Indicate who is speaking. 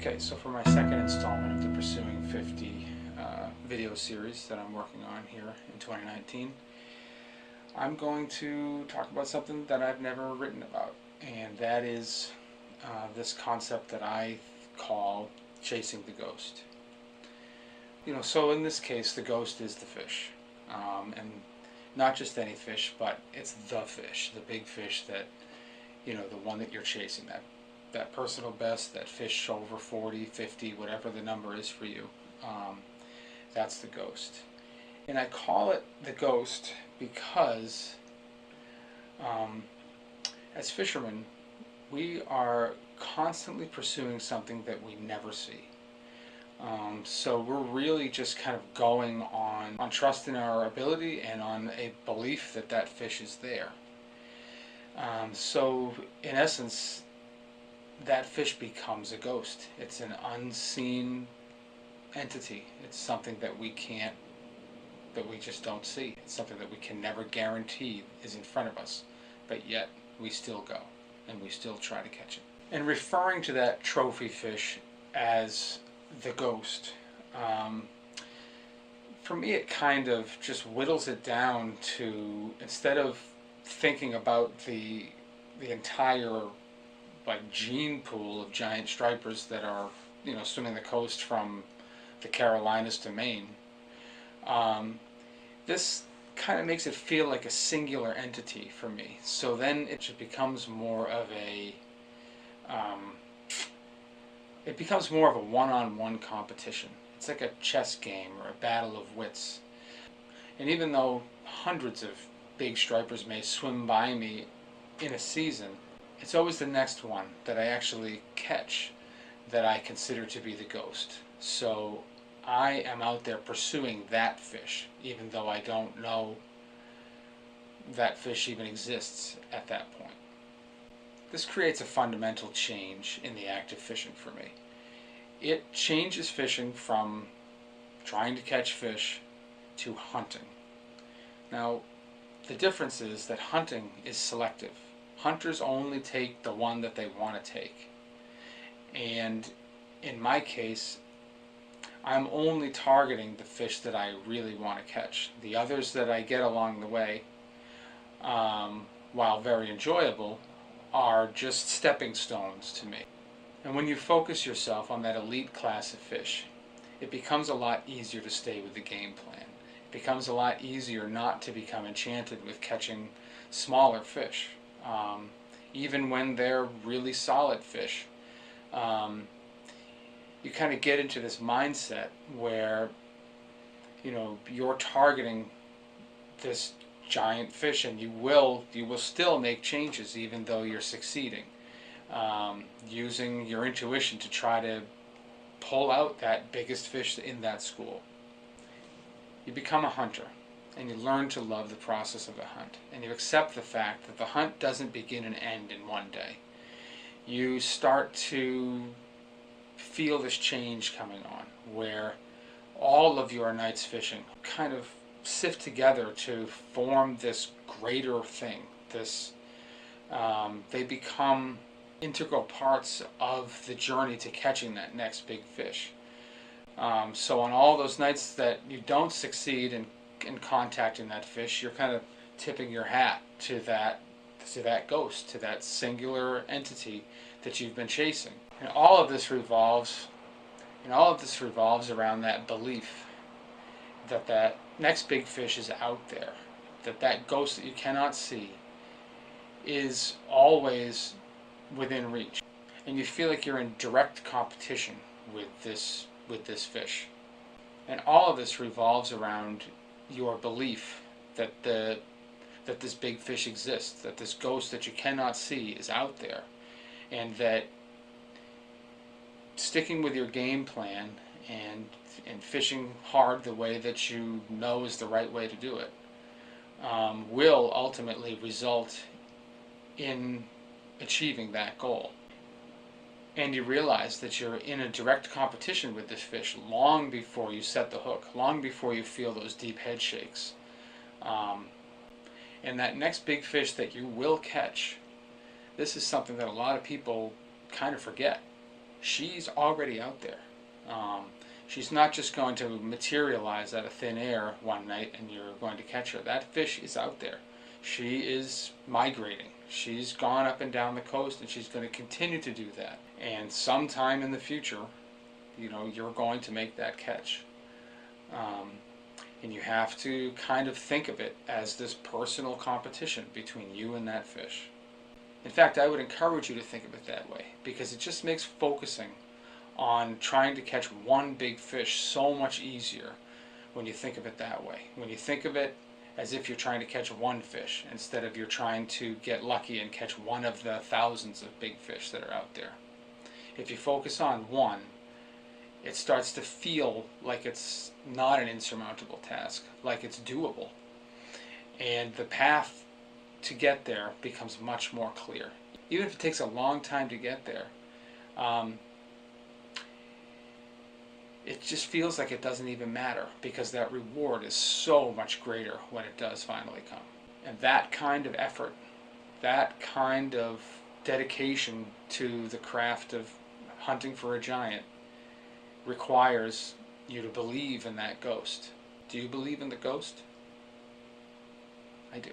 Speaker 1: Okay, so for my second installment of the Pursuing 50 video series that I'm working on here in 2019, I'm going to talk about something that I've never written about, and that is this concept that I call chasing the ghost. So in this case, the ghost is the fish, and not just any fish, but it's the fish, the big fish that, the one that you're chasing, that personal best, that fish over 40, 50, whatever the number is for you. That's the ghost. And I call it the ghost because as fishermen, we are constantly pursuing something that we never see. So we're really just kind of going on trust in our ability and on a belief that that fish is there. So in essence, that fish becomes a ghost. It's an unseen entity. It's something that we just don't see. It's something that we can never guarantee is in front of us, but yet we still go and we still try to catch it. And referring to that trophy fish as the ghost, for me it kind of just whittles it down to, instead of thinking about the entire gene pool of giant stripers that are swimming the coast from the Carolinas to Maine, this kind of makes it feel like a singular entity for me. So then it just becomes more of a one-on-one competition. It's like a chess game or a battle of wits. And even though hundreds of big stripers may swim by me in a season, it's always the next one that I actually catch that I consider to be the ghost. So I am out there pursuing that fish, even though I don't know that fish even exists at that point. This creates a fundamental change in the act of fishing for me. It changes fishing from trying to catch fish to hunting. Now, the difference is that hunting is selective. Hunters only take the one that they want to take. And in my case, I'm only targeting the fish that I really want to catch. The others that I get along the way, while very enjoyable, are just stepping stones to me. And when you focus yourself on that elite class of fish, it becomes a lot easier to stay with the game plan. It becomes a lot easier not to become enchanted with catching smaller fish. Even when they're really solid fish, you kind of get into this mindset where you're targeting this giant fish, and you will still make changes even though you're succeeding, using your intuition to try to pull out that biggest fish in that school. You become a hunter, and you learn to love the process of the hunt, and you accept the fact that the hunt doesn't begin and end in one day. You start to feel this change coming on, where all of your nights fishing kind of sift together to form this greater thing. They become integral parts of the journey to catching that next big fish. So on all those nights that you don't succeed in contacting that fish, you're kind of tipping your hat to that ghost, to that singular entity that you've been chasing. And all of this revolves around that belief that that next big fish is out there, that ghost that you cannot see is always within reach, and you feel like you're in direct competition with this fish. And all of this revolves around your belief that this big fish exists, that this ghost that you cannot see is out there, and that sticking with your game plan and fishing hard the way that you know is the right way to do it will ultimately result in achieving that goal. And you realize that you're in a direct competition with this fish long before you set the hook, long before you feel those deep head shakes. And that next big fish that you will catch, this is something that a lot of people kind of forget. she's already out there. She's not just going to materialize out of thin air one night and you're going to catch her. That fish is out there. She is migrating. She's gone up and down the coast, and she's going to continue to do that. And sometime in the future, you're going to make that catch. And you have to kind of think of it as this personal competition between you and that fish. In fact, I would encourage you to think of it that way, because it just makes focusing on trying to catch one big fish so much easier when you think of it that way. When you think of it as if you're trying to catch one fish instead of you're trying to get lucky and catch one of the thousands of big fish that are out there. If you focus on one, it starts to feel like it's not an insurmountable task, like it's doable. And the path to get there becomes much more clear. Even if it takes a long time to get there, it just feels like it doesn't even matter, because that reward is so much greater when it does finally come. And that kind of effort, that kind of dedication to the craft of hunting for a giant requires you to believe in that ghost. Do you believe in the ghost? I do.